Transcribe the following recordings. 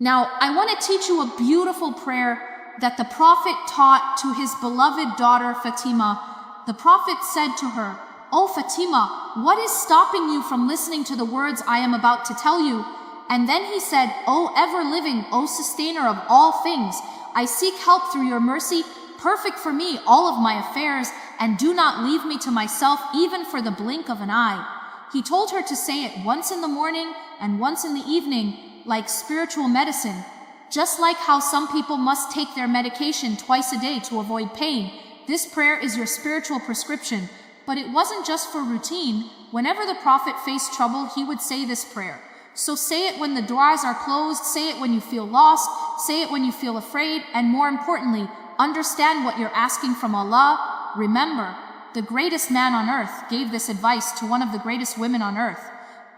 Now, I want to teach you a beautiful prayer that the Prophet taught to his beloved daughter Fatima. The Prophet said to her, "O Fatima, what is stopping you from listening to the words I am about to tell you?" And then he said, "O ever-living, O sustainer of all things, I seek help through your mercy. Perfect for me all of my affairs, and do not leave me to myself even for the blink of an eye." He told her to say it once in the morning and once in the evening, like spiritual medicine. Just like how some people must take their medication twice a day to avoid pain, this prayer is your spiritual prescription. But it wasn't just for routine. Whenever the Prophet faced trouble, he would say this prayer. So say it when the doors are closed, say it when you feel lost, say it when you feel afraid, and more importantly, understand what you're asking from Allah. Remember, the greatest man on earth gave this advice to one of the greatest women on earth,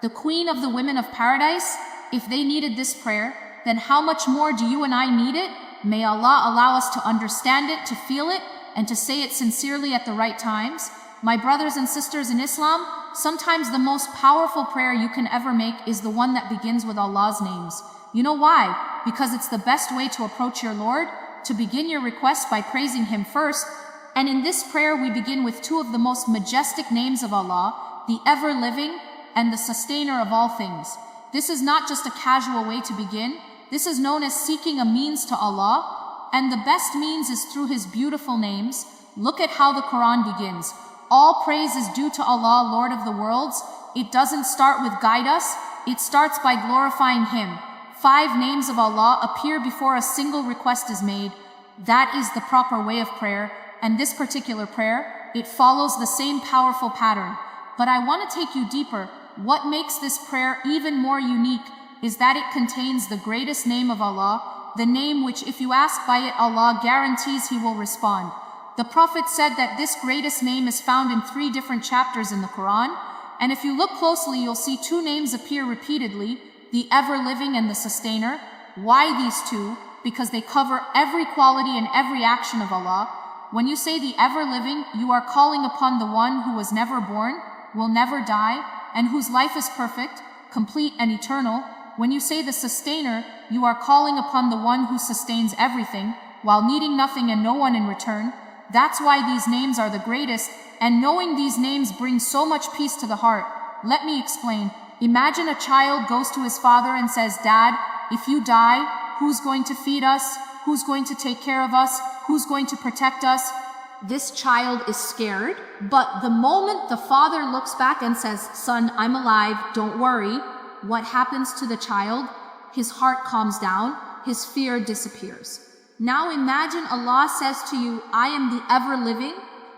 the queen of the women of paradise. If they needed this prayer, then how much more do you and I need it? May Allah allow us to understand it, to feel it, and to say it sincerely at the right times. My brothers and sisters in Islam, sometimes the most powerful prayer you can ever make is the one that begins with Allah's names. You know why? Because it's the best way to approach your Lord, to begin your request by praising Him first. And in this prayer we begin with two of the most majestic names of Allah, the ever-living and the sustainer of all things. This is not just a casual way to begin. This is known as seeking a means to Allah, and the best means is through His beautiful names. Look at how the Quran begins. All praise is due to Allah, Lord of the worlds. It doesn't start with guide us. It starts by glorifying Him. 5 names of Allah appear before a single request is made. That is the proper way of prayer, and this particular prayer, it follows the same powerful pattern. But I want to take you deeper. What makes this prayer even more unique is that it contains the greatest name of Allah, the name which if you ask by it, Allah guarantees He will respond. The Prophet said that this greatest name is found in 3 different chapters in the Quran, and if you look closely, you'll see 2 names appear repeatedly, the ever-living and the sustainer. Why these 2? Because they cover every quality and every action of Allah. When you say the ever-living, you are calling upon the one who was never born, will never die, and whose life is perfect, complete and eternal. When you say the sustainer, you are calling upon the one who sustains everything, while needing nothing and no one in return. That's why these names are the greatest, and knowing these names brings so much peace to the heart. Let me explain. Imagine a child goes to his father and says, "Dad, if you die, who's going to feed us? Who's going to take care of us? Who's going to protect us?" This child is scared, but the moment the father looks back and says, "Son, I'm alive, don't worry," what happens to the child? His heart calms down, his fear disappears. Now imagine Allah says to you, "I am the ever-living."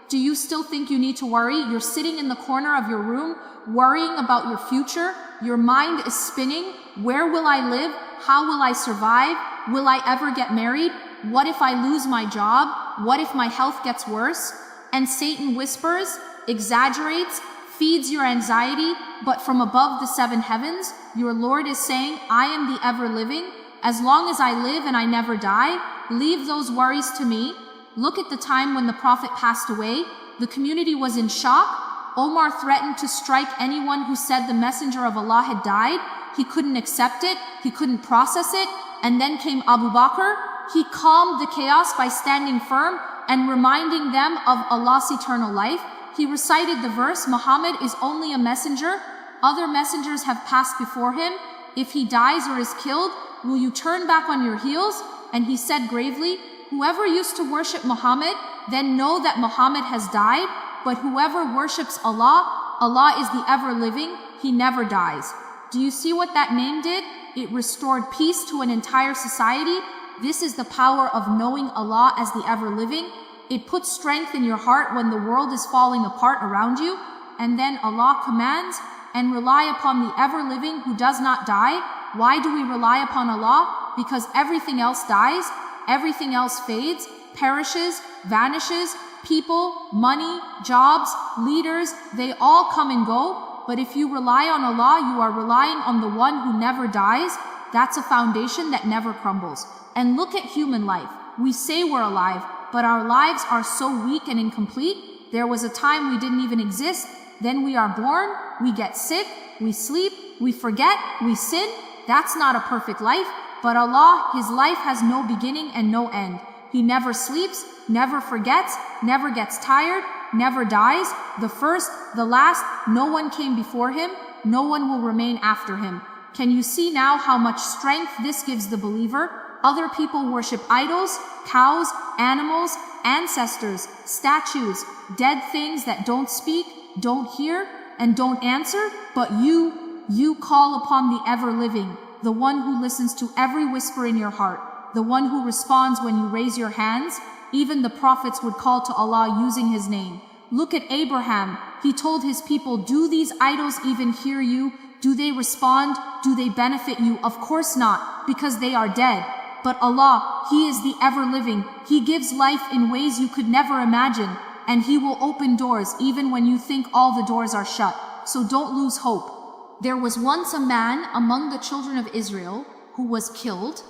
Do you still think you need to worry? You're sitting in the corner of your room, worrying about your future. Your mind is spinning. Where will I live? How will I survive? Will I ever get married? What if I lose my job? What if my health gets worse? And Satan whispers, exaggerates, feeds your anxiety, but from above the 7 heavens, your Lord is saying, "I am the ever-living. As long as I live and I never die, leave those worries to me." Look at the time when the Prophet passed away. The community was in shock. Omar threatened to strike anyone who said the Messenger of Allah had died. He couldn't accept it. He couldn't process it. And then came Abu Bakr. He calmed the chaos by standing firm and reminding them of Allah's eternal life. He recited the verse, "Muhammad is only a messenger. Other messengers have passed before him. If he dies or is killed, will you turn back on your heels?" And he said gravely, "Whoever used to worship Muhammad, then know that Muhammad has died. But whoever worships Allah, Allah is the ever-living. He never dies." Do you see what that name did? It restored peace to an entire society. This is the power of knowing Allah as the ever-living. It puts strength in your heart when the world is falling apart around you. And then Allah commands, "And rely upon the ever-living who does not die." Why do we rely upon Allah? Because everything else dies, everything else fades, perishes, vanishes. People, money, jobs, leaders, they all come and go. But if you rely on Allah, you are relying on the one who never dies. That's a foundation that never crumbles. And look at human life. We say we're alive, but our lives are so weak and incomplete. There was a time we didn't even exist. Then we are born, we get sick, we sleep, we forget, we sin. That's not a perfect life. But Allah, His life has no beginning and no end. He never sleeps, never forgets, never gets tired, never dies. The first, the last, no one came before Him, no one will remain after Him. Can you see now how much strength this gives the believer? Other people worship idols, cows, animals, ancestors, statues, dead things that don't speak, don't hear, and don't answer. But you call upon the ever-living, the one who listens to every whisper in your heart, the one who responds when you raise your hands. Even the prophets would call to Allah using His name. Look at Abraham. He told his people, do these idols even hear you? Do they respond? Do they benefit you? Of course not, because they are dead. But Allah, He is the ever-living. He gives life in ways you could never imagine, and He will open doors even when you think all the doors are shut. So don't lose hope. There was once a man among the children of Israel who was killed,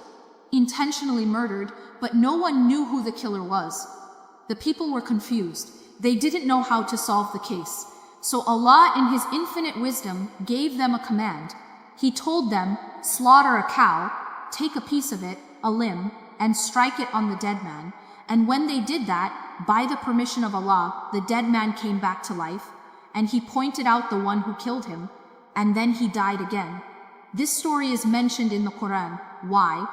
intentionally murdered, but no one knew who the killer was. The people were confused. They didn't know how to solve the case. So Allah, in His infinite wisdom, gave them a command. He told them, slaughter a cow, take a piece of it, a limb, and strike it on the dead man. And when they did that, by the permission of Allah, the dead man came back to life, and He pointed out the one who killed him, and then he died again. This story is mentioned in the Quran. Why?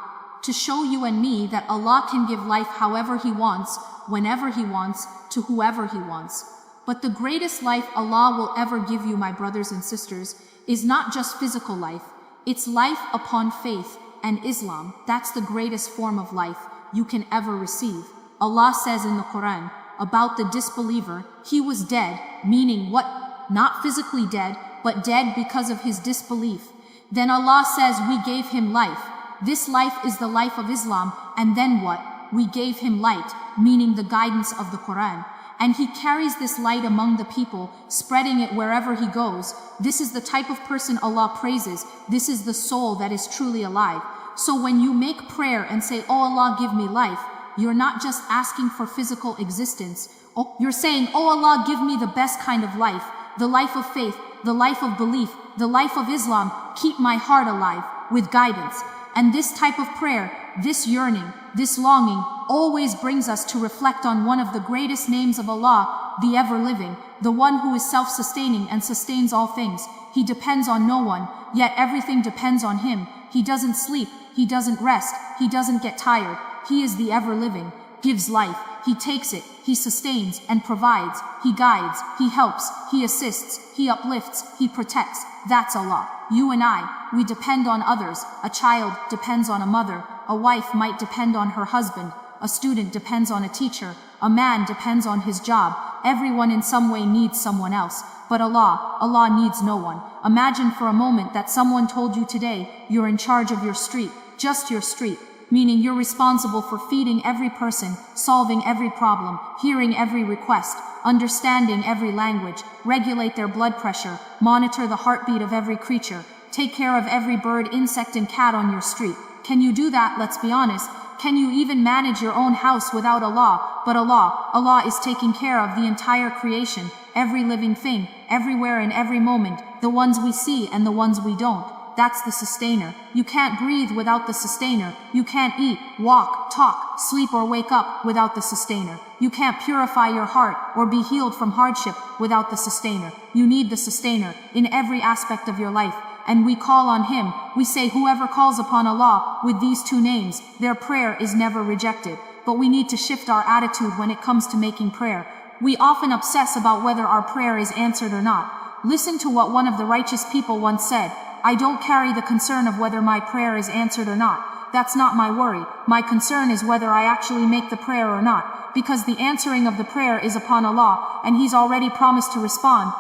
To show you and me that Allah can give life however He wants, whenever He wants, to whoever He wants. But the greatest life Allah will ever give you, my brothers and sisters, is not just physical life. It's life upon faith and Islam. That's the greatest form of life you can ever receive. Allah says in the Quran about the disbeliever, he was dead, meaning what? Not physically dead, but dead because of his disbelief. Then Allah says we gave him life. This life is the life of Islam. And then what? We gave him light, meaning the guidance of the Quran. And he carries this light among the people, spreading it wherever he goes. This is the type of person Allah praises. This is the soul that is truly alive. So when you make prayer and say, oh Allah, give me life, you're not just asking for physical existence. Oh, you're saying, oh Allah, give me the best kind of life, the life of faith, the life of belief, the life of Islam. Keep my heart alive with guidance. And this type of prayer, this yearning, this longing, always brings us to reflect on one of the greatest names of Allah, the ever-living, the one who is self-sustaining and sustains all things. He depends on no one, yet everything depends on Him. He doesn't sleep, He doesn't rest, He doesn't get tired. He is the ever-living, gives life, He takes it, He sustains and provides, He guides, He helps, He assists, He uplifts, He protects. That's Allah. You and I, we depend on others. A child depends on a mother. A wife might depend on her husband. A student depends on a teacher. A man depends on his job. Everyone in some way needs someone else. But Allah needs no one. Imagine for a moment that someone told you today you're in charge of your street, just your street, meaning you're responsible for feeding every person, solving every problem, hearing every request, understanding every language, regulate their blood pressure, monitor the heartbeat of every creature, take care of every bird, insect, and cat on your street. Can you do that? Let's be honest. Can you even manage your own house without Allah? But Allah is taking care of the entire creation, every living thing, everywhere and every moment, the ones we see and the ones we don't. That's the sustainer. You can't breathe without the sustainer. You can't eat, walk, talk, sleep, or wake up without the sustainer. You can't purify your heart or be healed from hardship without the sustainer. You need the sustainer in every aspect of your life. And we call on Him. We say whoever calls upon Allah with these two names, their prayer is never rejected. But we need to shift our attitude when it comes to making prayer. We often obsess about whether our prayer is answered or not. Listen to what one of the righteous people once said. I don't carry the concern of whether my prayer is answered or not. That's not my worry. My concern is whether I actually make the prayer or not. Because the answering of the prayer is upon Allah, and He's already promised to respond.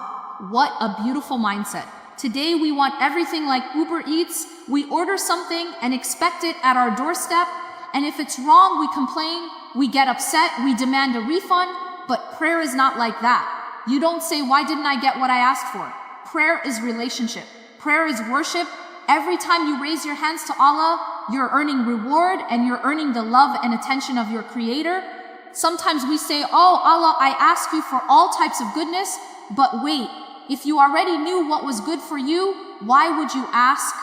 What a beautiful mindset. Today we want everything like Uber Eats. We order something and expect it at our doorstep. And if it's wrong, we complain, we get upset, we demand a refund. But prayer is not like that. You don't say, why didn't I get what I asked for? Prayer is relationship. Prayer is worship. Every time you raise your hands to Allah, you're earning reward and you're earning the love and attention of your Creator. Sometimes we say, oh Allah, I ask you for all types of goodness, but wait, if you already knew what was good for you, why would you ask?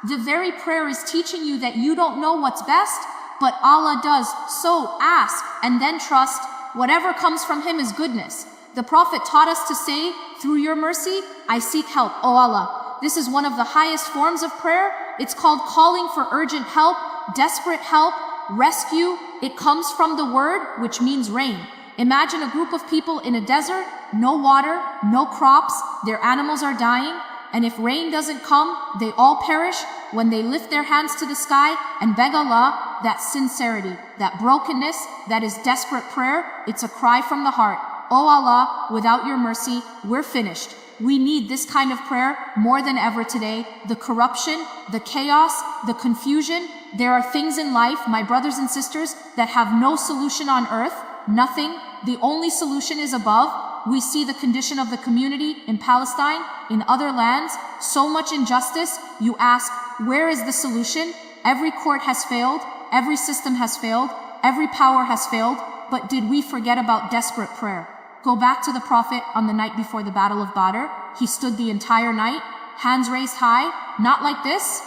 The very prayer is teaching you that you don't know what's best, but Allah does. So ask and then trust. Whatever comes from Him is goodness. The Prophet taught us to say, through your mercy, I seek help, O Allah. This is one of the highest forms of prayer. It's called calling for urgent help, desperate help, rescue. It comes from the word, which means rain. Imagine a group of people in a desert, no water, no crops, their animals are dying, and if rain doesn't come, they all perish. When they lift their hands to the sky and beg Allah, that sincerity, that brokenness, that is desperate prayer, it's a cry from the heart. Oh Allah, without your mercy, we're finished. We need this kind of prayer more than ever today. The corruption, the chaos, the confusion. There are things in life, my brothers and sisters, that have no solution on earth. Nothing. The only solution is above. We see the condition of the community in Palestine, in other lands. So much injustice. You ask, where is the solution? Every court has failed. Every system has failed. Every power has failed. But did we forget about desperate prayer? Go back to the Prophet on the night before the Battle of Badr. He stood the entire night, hands raised high, not like this,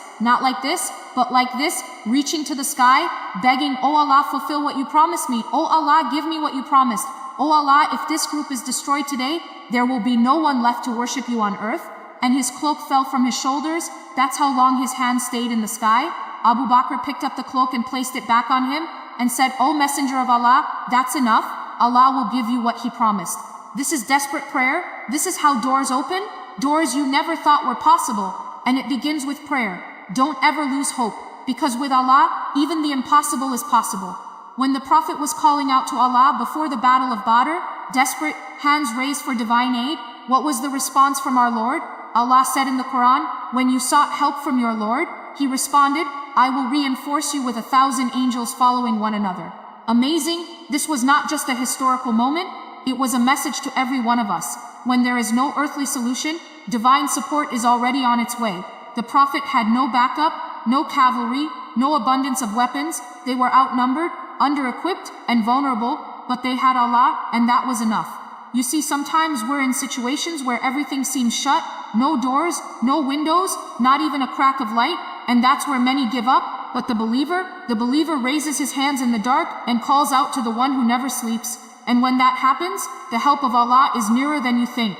but like this, reaching to the sky, begging, Oh Allah, fulfill what you promised me. Oh Allah, give me what you promised. Oh Allah, if this group is destroyed today, there will be no one left to worship you on earth. And his cloak fell from his shoulders. That's how long his hand stayed in the sky. Abu Bakr picked up the cloak and placed it back on him and said, O Messenger of Allah, that's enough. Allah will give you what He promised. This is desperate prayer. This is how doors open. Doors you never thought were possible. And it begins with prayer. Don't ever lose hope, because with Allah, even the impossible is possible. When the Prophet was calling out to Allah before the Battle of Badr, desperate, hands raised for divine aid, what was the response from our Lord? Allah said in the Quran, when you sought help from your Lord, He responded, I will reinforce you with 1,000 angels following one another. Amazing. This was not just a historical moment. It was a message to every one of us. When there is no earthly solution, divine support is already on its way. The Prophet had no backup, no cavalry, no abundance of weapons. They were outnumbered, under-equipped, and vulnerable, but they had Allah, and that was enough. You see, sometimes we're in situations where everything seems shut, no doors, no windows, not even a crack of light, and that's where many give up. But the believer raises his hands in the dark and calls out to the one who never sleeps. And when that happens, the help of Allah is nearer than you think.